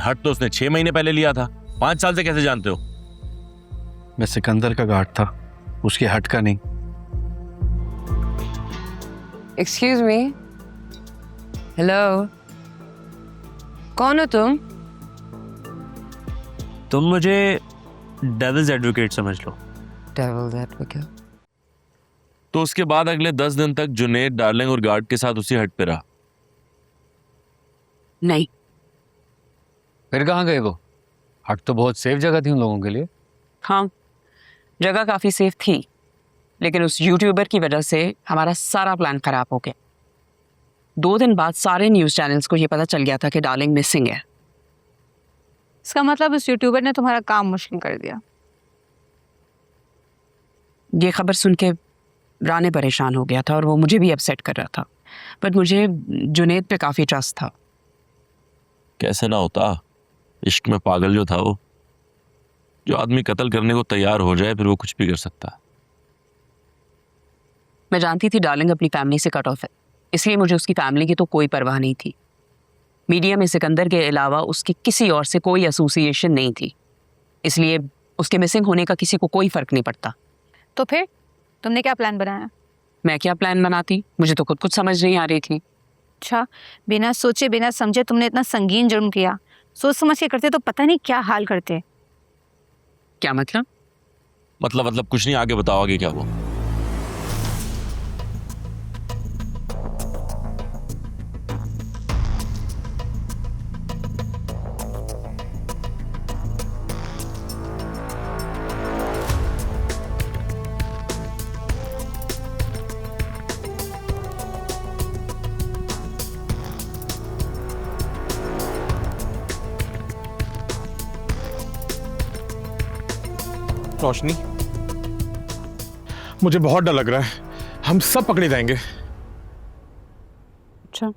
लेकिन हट तो उसने 6 महीने पहले लिया था। 5 साल से कैसे जानते हो? मैं सिकंदर का गार्ड था, उसकी हट का नहीं। एक्सक्यूज मी, हेलो, कौन हो तुम? तुम मुझे डेविल्स एडवोकेट समझ लो। Devil's advocate? तो उसके बाद अगले 10 दिन तक जुनेद, डार्लिंग और गार्ड के साथ उसी हट पे रहा। नहीं। फिर कहाँ गए वो? हट तो बहुत सेफ जगह थी उन लोगों के लिए। हाँ, जगह काफी सेफ थी, लेकिन उस यूट्यूबर की वजह से हमारा सारा प्लान खराब हो गया। 2 दिन बाद सारे न्यूज चैनल्स को ये पता चल गया था कि डार्लिंग मिसिंग है। इसका मतलब उस यूट्यूबर ने तुम्हारा काम मुश्किल कर दिया। ये खबर सुन के राने परेशान हो गया था और वो मुझे भी अपसेट कर रहा था, बट मुझे जुनेद पे काफी ट्रस्ट था। कैसे ना होता, इश्क में पागल जो था वो। जो आदमी कत्ल करने को तैयार हो जाए फिर वो कुछ भी कर सकता है। मैं जानती थी डार्लिंग अपनी फैमिली से कट ऑफ है, इसलिए मुझे उसकी फैमिली की तो कोई परवाह नहीं थी। मीडिया में सिकंदर के अलावा उसकी किसी और से कोई एसोसिएशन नहीं थी, इसलिए उसके मिसिंग होने का किसी को कोई फर्क नहीं पड़ता। तो फिर तुमने क्या प्लान बनाया? मैं क्या प्लान बनाती, मुझे तो खुद कुछ समझ नहीं आ रही थी। अच्छा, बिना सोचे बिना समझे तुमने इतना संगीन जुर्म किया। सोच समझ के करते तो पता नहीं क्या हाल करते। क्या मतलब? मतलब कुछ नहीं, आगे बताओ आगे क्या हुआ। रोशनी, मुझे बहुत डर लग रहा है, हम सब पकड़े जाएंगे। अच्छा,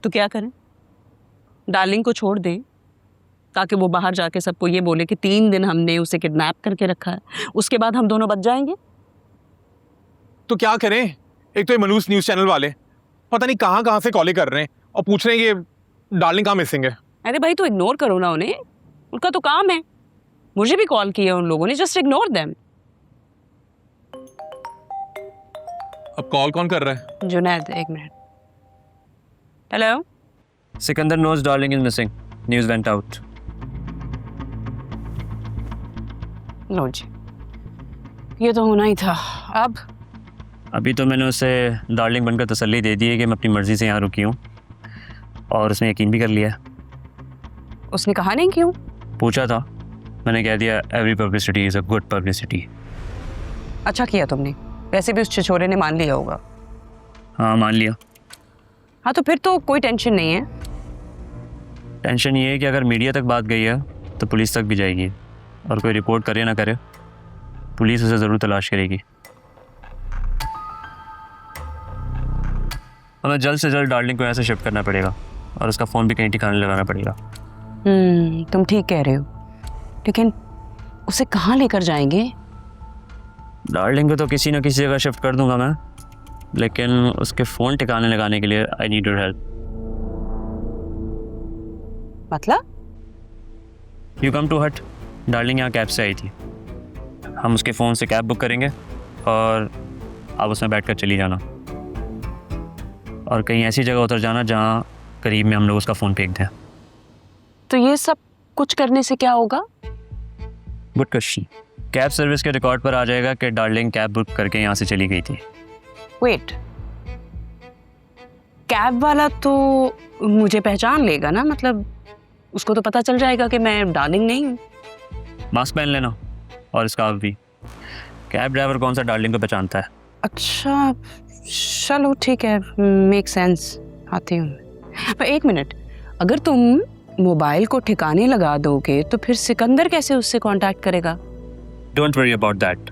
तो क्या करें? डार्लिंग को छोड़ दें ताकि वो बाहर जाके सबको ये बोले कि 3 दिन हमने उसे किडनैप करके रखा है, उसके बाद हम दोनों बच जाएंगे? तो क्या करें? एक तो ये मनूस न्यूज चैनल वाले पता नहीं कहां कहां से कॉलें कर रहे हैं और पूछ रहे हैं कि डार्लिंग कहां मिसिंग है। अरे भाई, तो इग्नोर करो ना उन्हें, उनका तो काम है। मुझे भी कॉल किया उन लोगों ने, जस्ट इग्नोर देम। अब कॉल कौन कर रहा है? Junaid, 1 minute. Hello, Sikandar knows darling is missing. News went out. लो जी, ये तो होना ही था। अब अभी तो मैंने उसे डार्लिंग बनकर तसल्ली दे दी है कि मैं अपनी मर्जी से यहाँ रुकी हूँ, और उसने यकीन भी कर लिया। उसने कहा नहीं क्यों? पूछा था, मैंने कह दिया every publicity is a good publicity. अच्छा किया तुमने, वैसे भी उस छिछोरे ने मान लिया होगा। हाँ, मान लिया। हाँ, तो फिर तो कोई टेंशन नहीं है। टेंशन ये है कि अगर मीडिया तक बात गई है तो पुलिस तक भी जाएगी, और कोई रिपोर्ट करे ना करे पुलिस उसे ज़रूर तलाश करेगी। हमें जल्द से जल्द डार्लिंग को ऐसे शिफ्ट करना पड़ेगा और उसका फ़ोन भी कहीं ठिकाने लगाना पड़ेगा। तुम ठीक कह रहे हो, लेकिन उसे कहाँ लेकर जाएंगे? डार्लिंग को तो किसी न किसी जगह शिफ्ट कर दूंगा मैं, लेकिन उसके फ़ोन ठिकाने लगाने के लिए आई नीड योर हेल्प। मतलब? यू कम टू हट। डार्लिंग यहाँ कैब से आई थी, हम उसके फ़ोन से कैब बुक करेंगे और आप उसमें बैठकर चली जाना, और कहीं ऐसी जगह उतर जाना जहाँ करीब में हम लोग उसका फ़ोन फेंक दें। तो ये सब कुछ करने से क्या होगा? Good question. कैब सर्विस के रिकॉर्ड पर आ जाएगा कि डार्लिंग कैब बुक करके यहाँ से चली गई थी। वेट, कैब वाला तो मुझे पहचान लेगा ना? मतलब उसको तो पता चल जाएगा कि मैं डार्लिंग नहीं हूँ। मास्क पहन लेना और स्कार्फ भी। कैब ड्राइवर कौन सा डार्लिंग को पहचानता है? अच्छा, चलो ठीक है, मेक सेंस, आती हूँ। पर 1 मिनट, अगर तुम मोबाइल को ठिकाने लगा दोगे तो फिर सिकंदर कैसे उससे कांटेक्ट करेगा? Don't worry about that.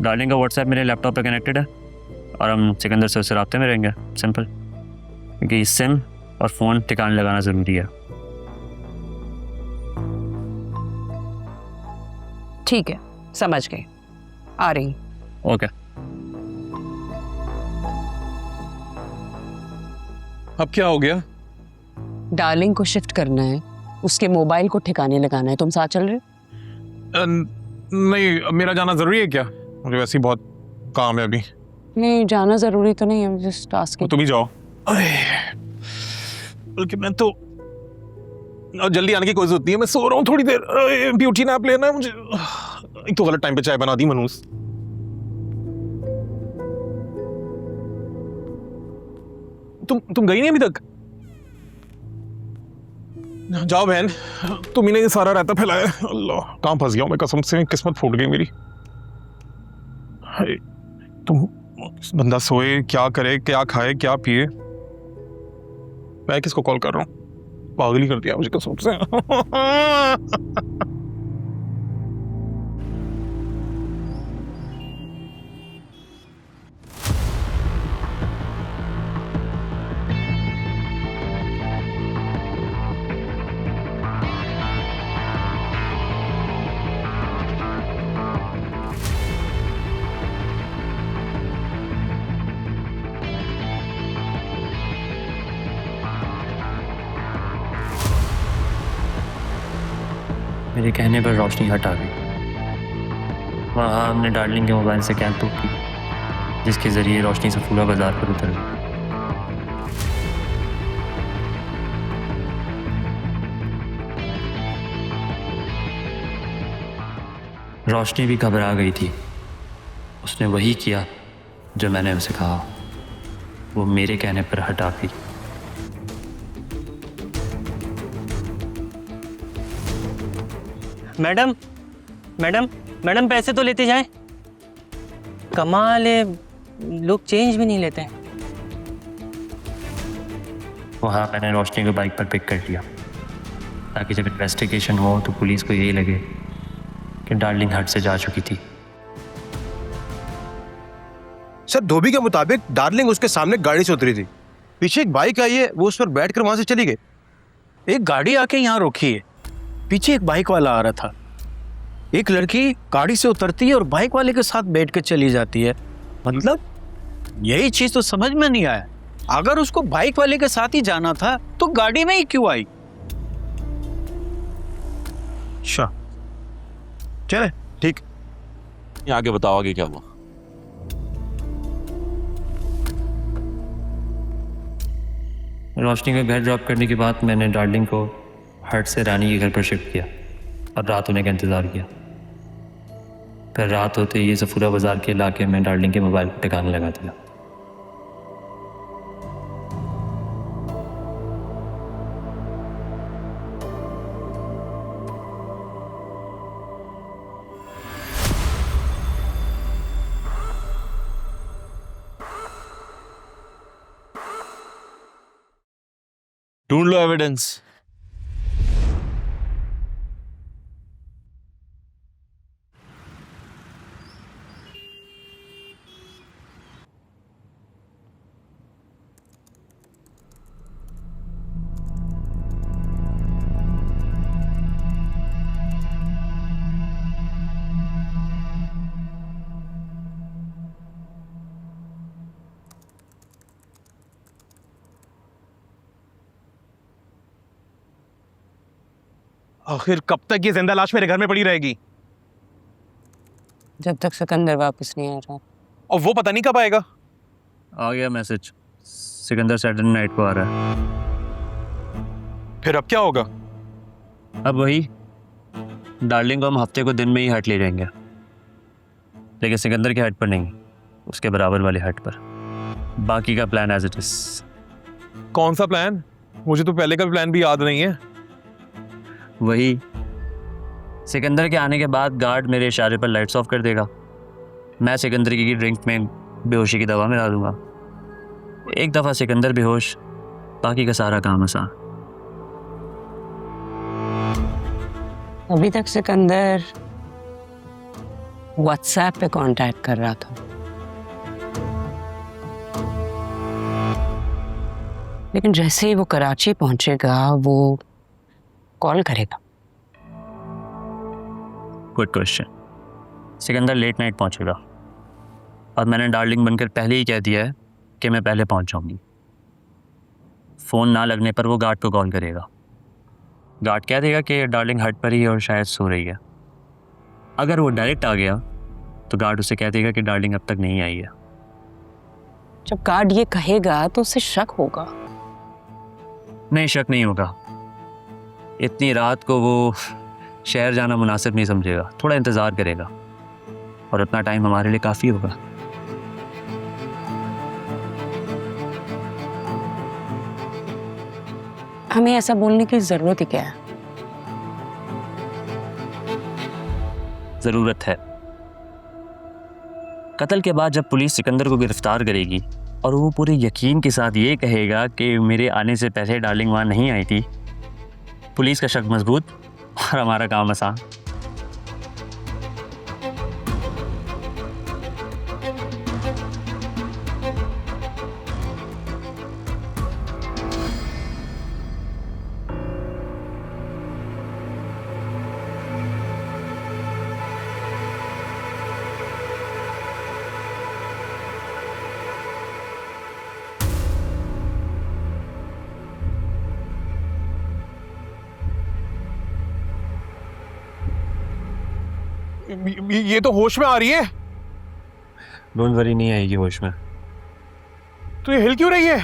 Darling का व्हाट्सएप मेरे लैपटॉप पे कनेक्टेड है और हम सिकंदर से उससे राब्ते में रहेंगे। सिंपल, क्योंकि सिम और फ़ोन ठिकाने लगाना ज़रूरी है। ठीक है, समझ गए, आ रही। ओके। अब क्या हो गया? डार्लिंग को शिफ्ट करना है, उसके मोबाइल को ठिकाने लगाना है। तुम साथ चल रहे हो? नहीं, मेरा जाना जरूरी है क्या? मुझे वैसे ही बहुत काम है अभी। नहीं, जाना जरूरी तो नहीं है, जस्ट आस्किंग। तुम ही जाओ। बल्कि मैं तो जल्दी आने की कोई जरूरत नहीं है, मैं सो रहा हूँ थोड़ी देर। ब्यूटी नैप लेना है मुझे। एक तो गलत टाइम पे चाय बना दी मनूस। तुम गई नहीं अभी तक? जाओ बहन, तुम ही ने ये सारा रायता फैलाया। अल्लाह, कहाँ फंस गया हूं मैं, कसम से किस्मत फूट गई मेरी। हाय, तुम बंदा सोए, क्या करे, क्या खाए, क्या पिए? मैं किसको कॉल कर रहा हूँ? पागल ही कर दिया मुझे कसम से। मेरे कहने पर रोशनी हट आ गई। वहाँ हमने डार्लिंग के मोबाइल से कैब बुक की, जिसके ज़रिए रोशनी सफूरा बाजार पर उतर गई। रोशनी भी घबरा गई थी। उसने वही किया जो मैंने उसे कहा। वो मेरे कहने पर हट आ गई। मैडम मैडम मैडम, पैसे तो लेते जाएं। कमाल है, लोग चेंज भी नहीं लेते हैं। वहाँ मैंने रोशनी को बाइक पर पिक कर लिया, ताकि जब इन्वेस्टिगेशन हो तो पुलिस को यही लगे कि डार्लिंग हट से जा चुकी थी। सर, धोबी के मुताबिक डार्लिंग उसके सामने गाड़ी से उतरी थी। पीछे एक बाइक आई है, वो उस पर बैठकर वहां से चली गई। एक गाड़ी आके यहाँ रोकी है, पीछे एक बाइक वाला आ रहा था। एक लड़की गाड़ी से उतरती है और बाइक वाले के साथ बैठ के चली जाती है। मतलब यही चीज तो समझ में नहीं आया। अगर उसको बाइक वाले के साथ ही जाना था तो गाड़ी में ही क्यों आई? अच्छा, चले ठीक। ये आगे बताओ, आगे क्या हुआ? रोशनी को घर ड्रॉप करने के बाद मैंने डार्लिंग को हट से रानी के घर पर शिफ्ट किया और रात होने का इंतज़ार किया। फिर रात होते ही सफूरा बाज़ार के इलाके में डार्लिंग के मोबाइल को ठिकाने लगा दिया। ढूंढ लो एविडेंस। आखिर कब तक ये जिंदा लाश मेरे घर में पड़ी रहेगी? जब तक सिकंदर वापस नहीं आ रहा। और वो पता नहीं कब आएगा। आ गया मैसेज, सिकंदर सैटरडे नाइट को आ रहा है। फिर अब क्या होगा? अब वही, डार्लिंग को हम हफ्ते को दिन में ही हट ले जाएंगे, लेकिन सिकंदर के हट पर नहीं, उसके बराबर वाले हट पर। बाकी का प्लान एज इट इज। कौन सा प्लान? मुझे तो पहले का प्लान भी याद नहीं है। वही, सिकंदर के आने के बाद गार्ड मेरे इशारे पर लाइट्स ऑफ कर देगा। मैं सिकंदर की ड्रिंक में बेहोशी की दवा मिला दूंगा। एक दफ़ा सिकंदर बेहोश, बाकी का सारा काम आसान। अभी तक सिकंदर व्हाट्सएप पे कांटेक्ट कर रहा था, लेकिन जैसे ही वो कराची पहुंचेगा वो कॉल करेगा। Good question. Sikandar late night पहुंचेगा और मैंने डार्लिंग बनकर पहले ही कह दिया है कि मैं पहले पहुंच जाऊंगी। फ़ोन ना लगने पर वो गार्ड को कॉल करेगा। गार्ड कह देगा कि डार्लिंग हट पर ही है और शायद सो रही है। अगर वो डायरेक्ट आ गया तो गार्ड उसे कह देगा कि डार्लिंग अब तक नहीं आई है। जब गार्ड ये कहेगा तो उसे शक होगा। नहीं, शक नहीं होगा। इतनी रात को वो शहर जाना मुनासिब नहीं समझेगा, थोड़ा इंतज़ार करेगा और इतना टाइम हमारे लिए काफ़ी होगा। हमें ऐसा बोलने की जरूरत ही क्या है? ज़रूरत है। कत्ल के बाद जब पुलिस सिकंदर को गिरफ्तार करेगी और वो पूरे यकीन के साथ ये कहेगा कि मेरे आने से पहले डार्लिंग वहाँ नहीं आई थी, पुलिस का शक मजबूत और हमारा काम आसान। ये तो होश में आ रही है। डोंट वरी, नहीं आएगी होश में। तो ये हिल क्यों रही है?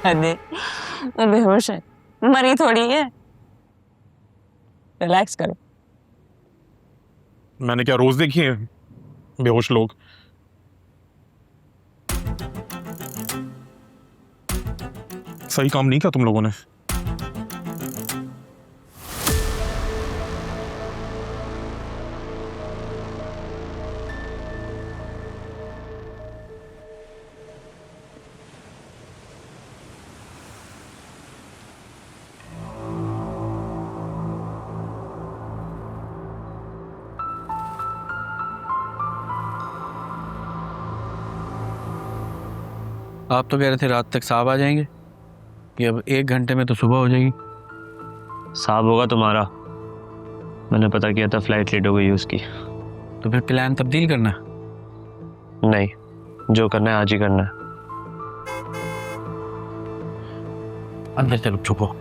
अरे वो बेहोश है, मरी थोड़ी है। रिलैक्स करो। मैंने क्या रोज देखी है बेहोश लोग? सही काम नहीं किया तुम लोगों ने। आप तो कह रहे थे रात तक साहब आ जाएंगे, कि अब 1 घंटे में तो सुबह हो जाएगी। साहब होगा तुम्हारा। मैंने पता किया था, फ्लाइट लेट हो गई उसकी। तो फिर प्लान तब्दील करना? नहीं, जो करना है आज ही करना है। अंदर चलो, छुपो।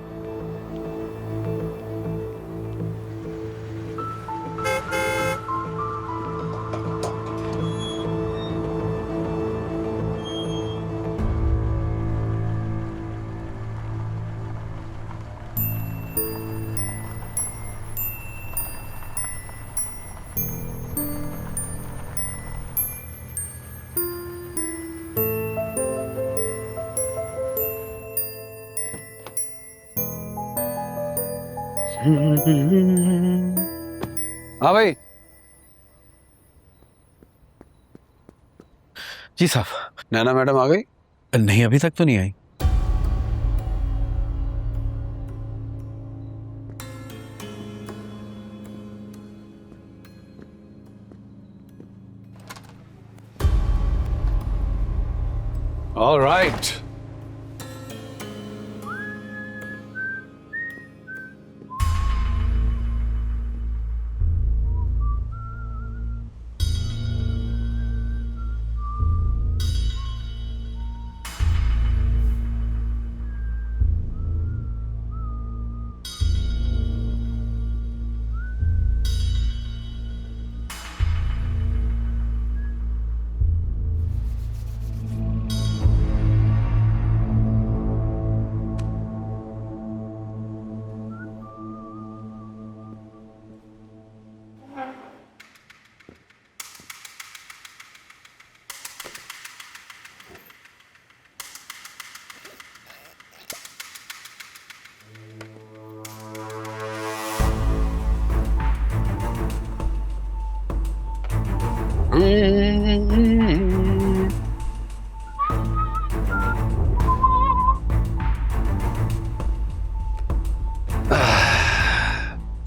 हाँ भाई। जी साहब। नैना मैडम आ गई? नहीं, अभी तक तो नहीं आई। All right.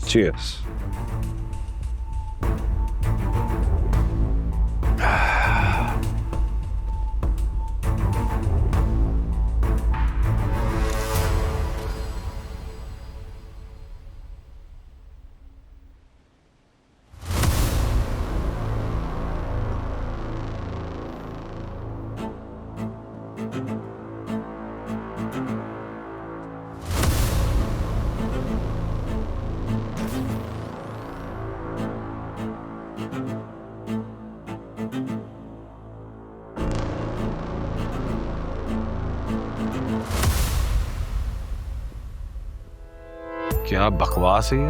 Cheers. क्या बकवास है ये।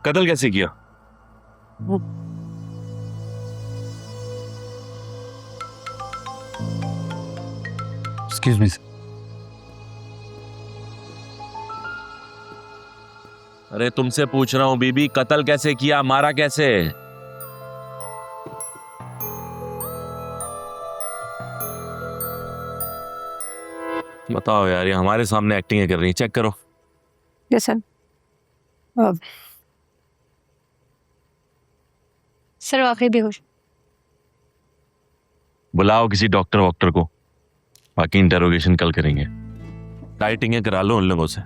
कत्ल कैसे किया? Excuse me. अरे तुमसे पूछ रहा हूं बीबी, कत्ल कैसे किया, मारा कैसे? बताओ यार, ये हमारे सामने एक्टिंग कर रही, चेक करो। Yes sir. सर वाकई बेहोश। बुलाओ किसी डॉक्टर वॉक्टर को, बाकी इंटेरोगेशन कल करेंगे। डाइटिंग करा लो उन लोगों से।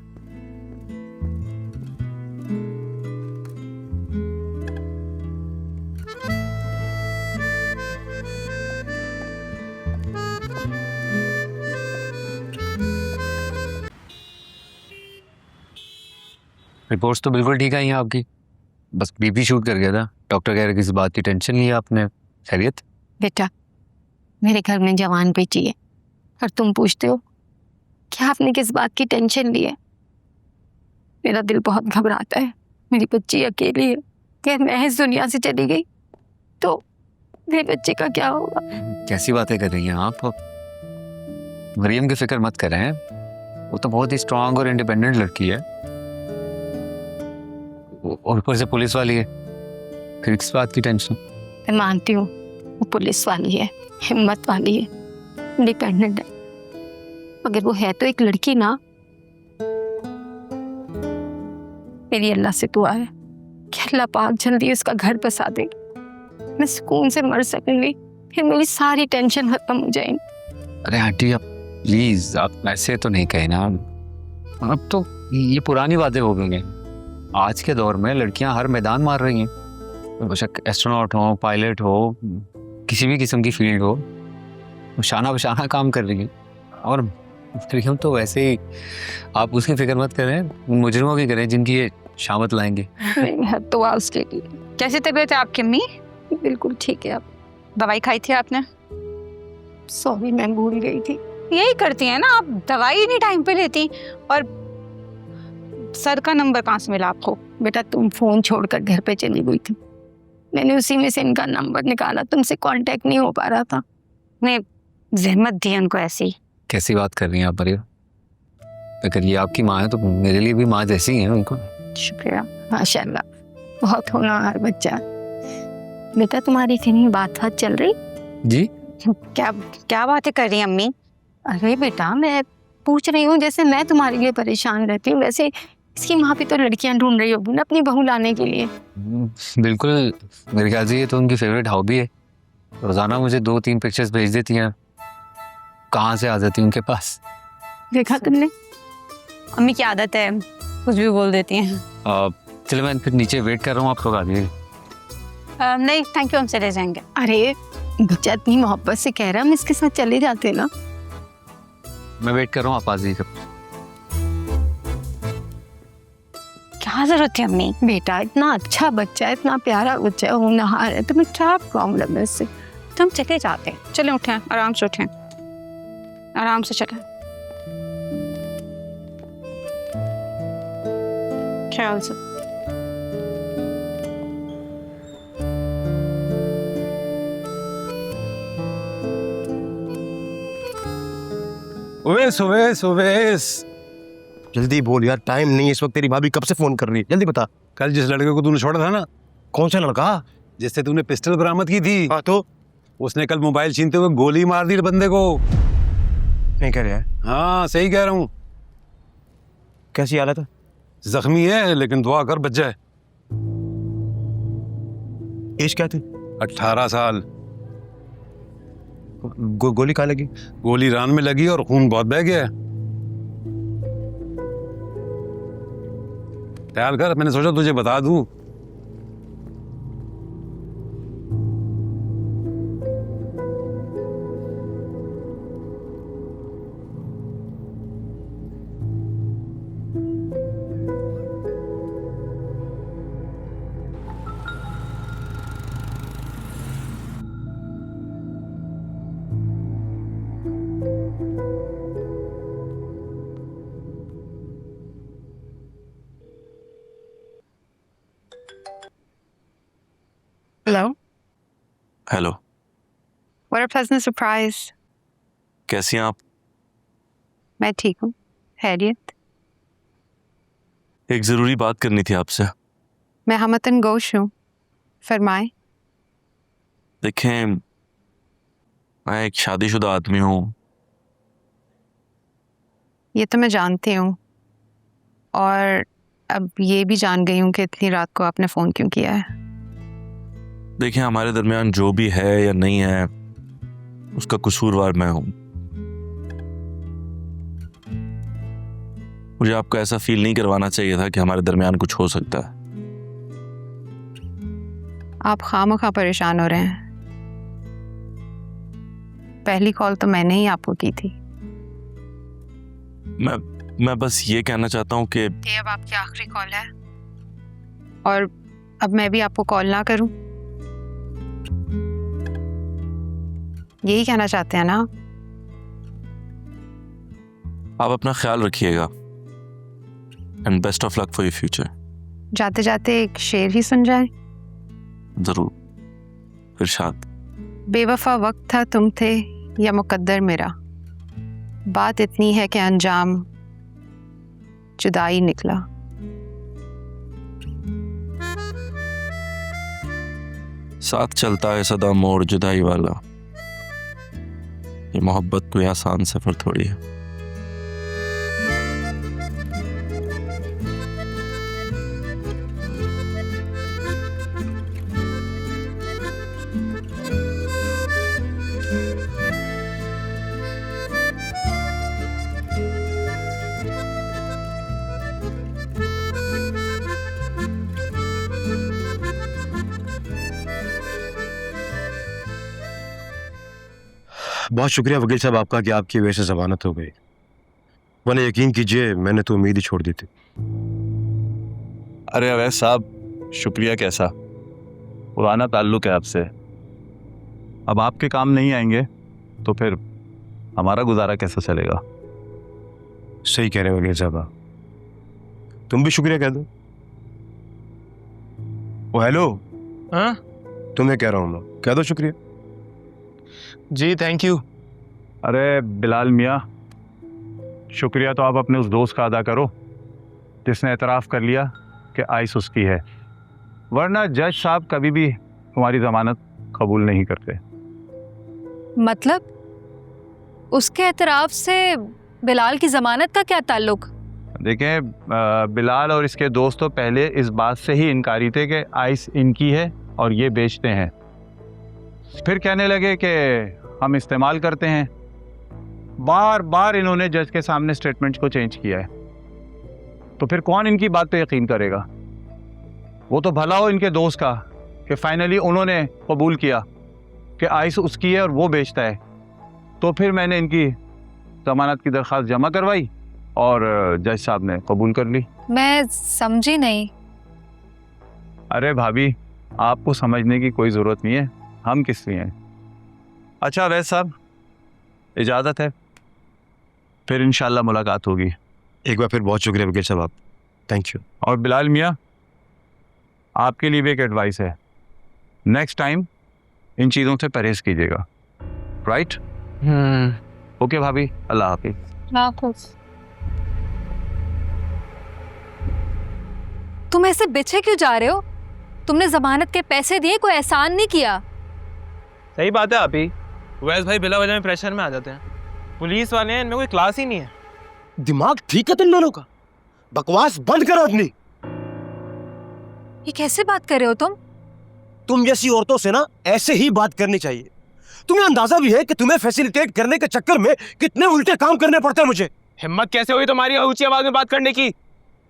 रिपोर्ट्स तो बिल्कुल ठीक आई हैं आपकी, बस बीपी शूट कर गया था। डॉक्टर कह रहे किसी बात की टेंशन नहीं है आपने। खैरियत? बेटा, मेरे घर में जवान बेटी है और तुम पूछते हो कि आपने किस बात की टेंशन ली है। मेरा दिल बहुत घबराता है। मेरी बच्ची अकेली है, क्या मैं इस दुनिया से चली गई तो मेरे बच्चे का क्या होगा? कैसी बातें कर रही हैं आप? मरियम की फिक्र मत करें, वो तो बहुत ही स्ट्रांग और इंडिपेंडेंट लड़की है, और ऊपर से पुलिस वाली है, फिर किस बात की टेंशन? मैं मानती हूँ वो पुलिस वाली है, हिम्मत वाली है, इंडिपेंडेंट है, मगर वो है तो एक लड़की ना। मेरी अल्लाह से दुआ है कि अल्लाह पाक जल्दी उसका घर बसा दे, मैं सुकून से मर सकूंगी, फिर मेरी सारी टेंशन खत्म हो जाएगी। अरे आंटी आप प्लीज, आप ऐसे तो नहीं कहे ना। अब तो ये पुरानी बातें हो गई हैं। आज के दौर में लड़कियां हर मैदान मार रही हैं, बेशक एस्ट्रोनॉट हो, पायलट हो, किसी भी किस्म की फील्ड हो, शाना बशाना काम कर रही हैं। और मरियम तो वैसे ही, आप उसकी फिक्र मत करें, उन मुजरिमों की करें जिनकी ये शामत लाएंगे। तो कैसी तबीयत है आपकी अम्मी? बिल्कुल ठीक है। आप दवाई खाई थी आपने? सॉरी मैं भूल गई थी। यही करती है ना आप, दवाई नहीं टाइम पे लेती। और सर का नंबर कहाँ से मिला आपको? बेटा तुम फोन छोड़कर घर पे चली गई थी, मैंने उसी में से इनका नंबर निकाला, तुमसे कांटेक्ट नहीं हो पा रहा था, मैं जहमत दी उनको ऐसी। कैसी बात कर रही हैं आप मरियम? अगर ये आपकी माँ है तो मेरे लिए भी माँ जैसी है उनको। शुक्रिया, माशाल्लाह, बहुत होनहार बच्चा। बेटा तुम्हारी इतनी बात चल रही? जी क्या क्या बातें कर रही हैं अम्मी? अरे बेटा मैं पूछ रही हूँ, जैसे मैं तुम्हारे लिए परेशान रहती हूँ वैसे इसकी माँ भी तो लड़कियां ढूंढ रही होगी ना अपनी बहू लाने के लिए। बिल्कुल, मेरे ख्याल से ये तो उनकी फेवरेट हॉबी है। रोजाना मुझे 2-3 पिक्चर्स भेज देती हैं, कहाँ से आ जाती उनके पास। देखा तुमने, अम्मी की आदत है कुछ भी बोल देती हैं। चलो मैं फिर नीचे वेट कर रहा हूँ, आप लोग आ जाइए। नहीं थैंक यू, हम चले जाएंगे। अरे बच्चा इतनी मोहब्बत से कह रहा है, हम इसके साथ चले जाते ना। मैं वेट कर रहा हूँ, आप आ जाइए। क्या जरूरत है अम्मी? बेटा इतना अच्छा बच्चा है, इतना प्यारा बच्चा है, होनहार है, तुम्हें क्या प्रॉब्लम है इससे? तो हम चले जाते हैं। चले उठें, आराम से उठें, आराम से चलें, ख्याल से। ओवेस ओवेस ओवेस, जल्दी बोल यार, टाइम नहीं है इस वक्त। तेरी भाभी कब से फोन कर रही है, जल्दी बता। कल जिस लड़के को तूने छोड़ा था ना, कौन सा लड़का? जिससे तूने पिस्टल बरामद की थी, हाँ तो उसने कल मोबाइल छीनते हुए गोली मार दी बंदे को। नहीं कह रहा है? हाँ सही कह रहा हूँ। कैसी हालत है? जख्मी है लेकिन दुआ कर बच जाए। एज क्या थी? 18 साल। गोली कहाँ लगी? गोली रान में लगी और खून बहुत बह गया है। ख्याल कर, मैंने सोचा तुझे बता दूं। Hello, hello, what a pleasant surprise. कैसी हैं आप? मैं ठीक हूँ, खैरियत। एक ज़रूरी बात करनी थी आपसे। मैं हमतन गोश हूँ, फरमाएं। देखें, मैं एक शादीशुदा आदमी हूँ। ये तो मैं जानती हूँ, और अब ये भी जान गई हूँ कि इतनी रात को आपने फ़ोन क्यों किया है। देखें, हमारे दरमियान जो भी है या नहीं है, उसका कसूरवार मैं हूं। मुझे आपको ऐसा फील नहीं करवाना चाहिए था कि हमारे दरमियान कुछ हो सकता है। आप खामखा परेशान हो रहे हैं। पहली कॉल तो मैंने ही आपको की थी। मैं बस ये कहना चाहता हूँ कि ये अब आपकी आखिरी कॉल है, और अब मैं भी आपको कॉल ना करूं, यही कहना चाहते हैं ना? आप अपना ख्याल रखिएगा and best of luck for your future. जाते जाते एक शेर ही सुन जाए। जरूर। इरशाद। बेवफा वक्त था तुम थे या मुकद्दर मेरा, बात इतनी है कि अंजाम जुदाई निकला। साथ चलता है सदा मोड़ जुदाई वाला, ये मोहब्बत कोई आसान सफर थोड़ी है। बहुत शुक्रिया वकील साहब आपका कि आपकी वजह से जमानत हो गई, वरना यकीन कीजिए मैंने तो उम्मीद ही छोड़ दी थी। अरे अवैस साहब, शुक्रिया कैसा, पुराना ताल्लुक है आपसे। अब आपके काम नहीं आएंगे तो फिर हमारा गुजारा कैसा चलेगा? सही कह रहे हैं वकील साहब, तुम भी शुक्रिया कह दो। ओ हेलो। हाँ तुम्हें कह रहा हूँ मैं, कह दो शुक्रिया। जी थैंक यू। अरे बिलाल मियाँ, शुक्रिया तो आप अपने उस दोस्त का अदा करो जिसने एतराफ़ कर लिया कि आइस उसकी है, वरना जज साहब कभी भी तुम्हारी ज़मानत कबूल नहीं करते। मतलब उसके एतराफ़ से बिलाल की ज़मानत का क्या ताल्लुक? देखें, बिलाल और इसके दोस्त तो पहले इस बात से ही इनकारी थे कि आइस इनकी है और ये बेचते हैं, फिर कहने लगे कि हम इस्तेमाल करते हैं। बार बार इन्होंने जज के सामने स्टेटमेंट को चेंज किया है, तो फिर कौन इनकी बात पे यकीन करेगा? वो तो भला हो इनके दोस्त का कि फाइनली उन्होंने कबूल किया कि आइस उसकी है और वो बेचता है। तो फिर मैंने इनकी जमानत की दरख्वास्त जमा करवाई और जज साहब ने कबूल कर ली। मैं समझी नहीं। अरे भाभी, आपको समझने की कोई ज़रूरत नहीं है, हम किस लिए हैं। अच्छा वैसे साहब, इजाज़त है, फिर इंशाल्लाह मुलाकात होगी। एक बार फिर बहुत शुक्रिया वकील साहब, आप थैंक यू। और बिलाल मियाँ, आपके लिए भी एक एडवाइस है, नेक्स्ट टाइम इन चीज़ों से परहेज़ कीजिएगा। राइट? ओके भाभी, अल्लाह हाफिज़। ना कुछ। तुम ऐसे बिछे क्यों जा रहे हो? तुमने जमानत के पैसे दिए, कोई एहसान नहीं किया। सही बात है आप ही। वैस भाई बिला वजह में प्रेशर में आ जाते हैं। पुलिस वाले हैं, इनमें कोई क्लास ही नहीं है। दिमाग ठीक है तुम दोनों का? बकवास बंद करो अपनी। ये कैसे बात कर रहे हो तुम? तुम जैसी औरतों से ना ऐसे ही बात करनी चाहिए। तुम्हें अंदाजा भी है कि तुम्हें फैसिलिटेट करने के चक्कर में कितने उल्टे काम करने पड़ते हैं मुझे। हिम्मत कैसे हुई तुम्हारी ऊंची आवाज में बात करने की?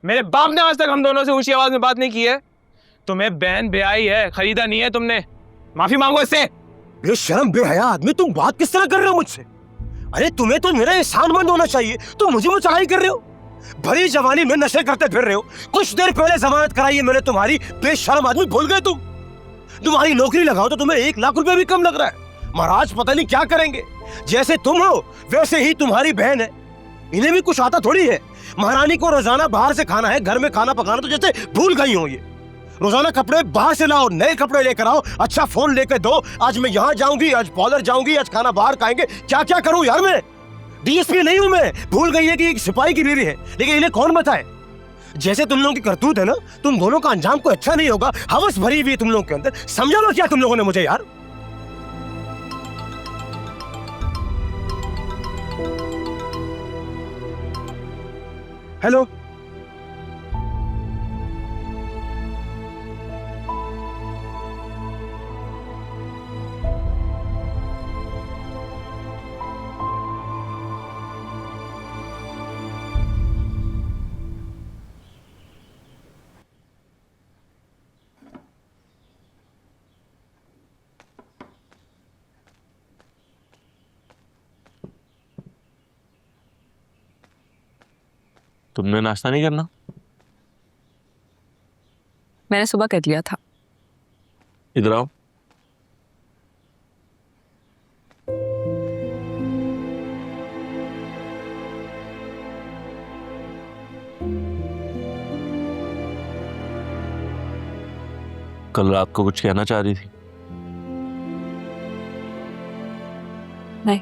मेरे बाप ने आज तक हम दोनों से ऊंची आवाज में बात नहीं की है। तुम्हें बहन ब्याही है, खरीदा नहीं है तुमने। माफी मांगो इससे। बेशरम बेहया आदमी, तुम बात किस तरह कर रहे हो मुझसे? अरे तुम्हें तो मेरा एहसानमंद होना चाहिए, तुम मुझे चढ़ाई कर रहे हो। भरी जवानी में नशे करते फिर रहे हो। कुछ देर पहले जमानत कराई है मैंने तुम्हारी। बेशरम आदमी, भूल गए तुम? तुम्हारी नौकरी लगाओ तो तुम्हें 1 लाख रुपए भी कम लग रहा है। महाराज पता नहीं क्या करेंगे। जैसे तुम हो वैसे ही तुम्हारी बहन है, इन्हें भी कुछ आता थोड़ी है। महारानी को रोजाना बाहर से खाना है, घर में खाना पकाना तो जैसे भूल गई हो। ये रोजाना कपड़े बाहर से लाओ, नए कपड़े लेकर आओ, अच्छा फोन लेकर दो। आज मैं यहाँ जाऊंगी, आज पार्लर जाऊंगी, आज खाना बाहर खाएंगे। क्या क्या करूं यार मैं? डीएसपी नहीं हूं मैं। भूल गई है कि एक सिपाही की बीवी है, लेकिन इन्हें कौन बताए? जैसे तुम लोगों की करतूत है ना, तुम दोनों का अंजाम को अच्छा नहीं होगा। हवस भरी हुई है तुम लोगों के अंदर। समझा लो क्या तुम लोगों ने मुझे यार? हेलो, तुमने नाश्ता नहीं करना? मैंने सुबह कर लिया था। इधर आओ। कल रात को कुछ कहना चाह रही थी? नहीं।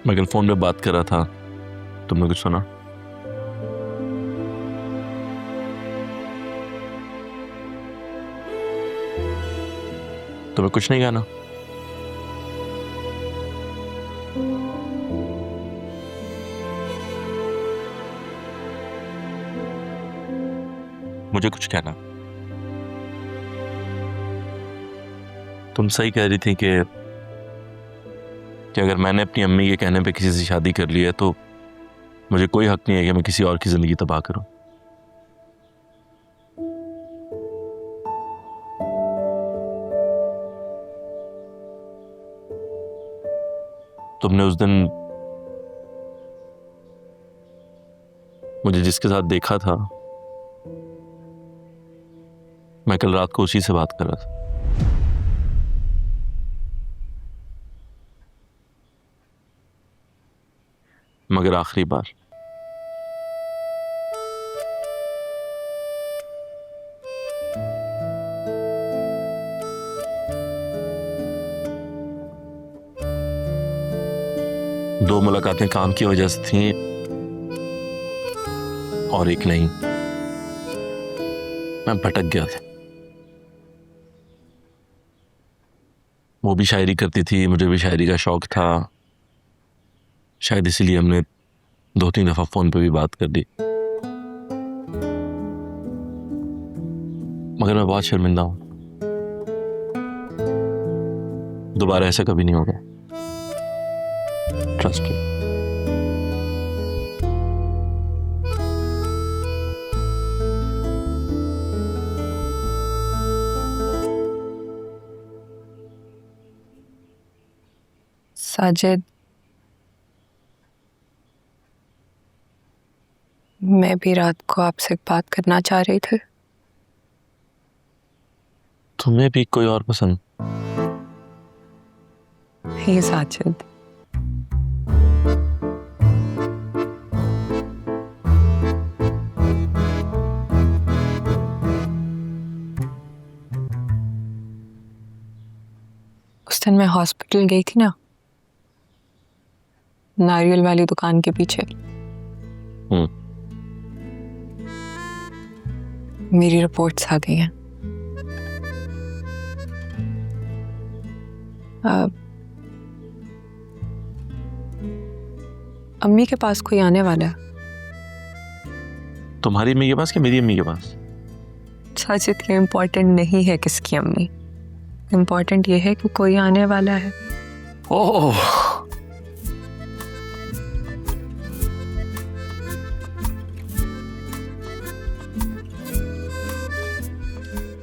मैं कल फोन पे बात कर रहा था, तुमने कुछ सुना? तुम्हें कुछ नहीं कहना? मुझे कुछ कहना। तुम सही कह रही थी कि अगर मैंने अपनी अम्मी के कहने पे किसी से शादी कर ली है तो मुझे कोई हक नहीं है कि मैं किसी और की जिंदगी तबाह करूं। तुमने उस दिन मुझे जिसके साथ देखा था, मैं कल रात को उसी से बात कर रहा था। मगर आखिरी बार। दो मुलाकातें काम की वजह से थी और एक नहीं। मैं भटक गया था। वो भी शायरी करती थी, मुझे भी शायरी का शौक था। शायद इसीलिए हमने 2-3 दफा फोन पे भी बात कर दी। मगर मैं बहुत शर्मिंदा हूं। दोबारा ऐसा कभी नहीं होगा। Trust me. साजिद, मैं भी रात को आपसे बात करना चाह रही थी। तुम्हें भी कोई और पसंद? ये साजिद, उस दिन मैं हॉस्पिटल गई थी ना, नारियल वाली दुकान के पीछे, मेरी रिपोर्ट्स आ गई हैं। अम्मी के पास कोई आने वाला है। तुम्हारी अम्मी के पास कि मेरी अम्मी के पास? साजिद, ये इम्पोर्टेंट नहीं है किसकी अम्मी, इम्पोर्टेंट ये है कि कोई आने वाला है। ओह,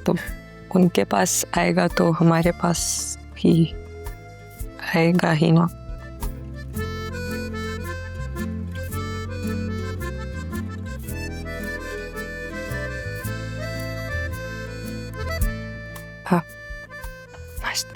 तो उनके पास आएगा तो हमारे पास भी आएगा ही ना। हाँ, मस्त।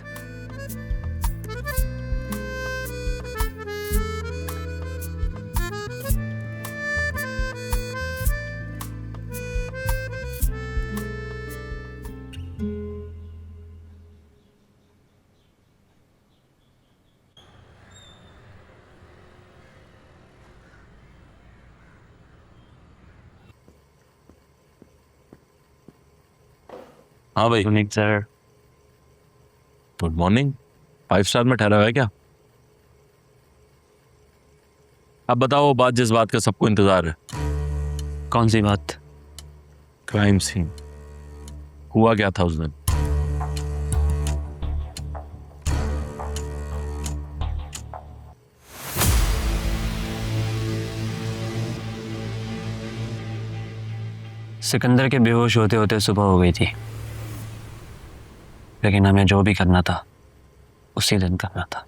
हाँ भाई। Sir, good morning. 5 स्टार में ठहरा हुआ है क्या? अब बताओ बात, जिस बात का सबको इंतजार है। कौन सी बात? Crime scene. हुआ क्या था उस दिन? सिकंदर के बेहोश होते होते सुबह हो गई थी, लेकिन हमें जो भी करना था उसी दिन करना था।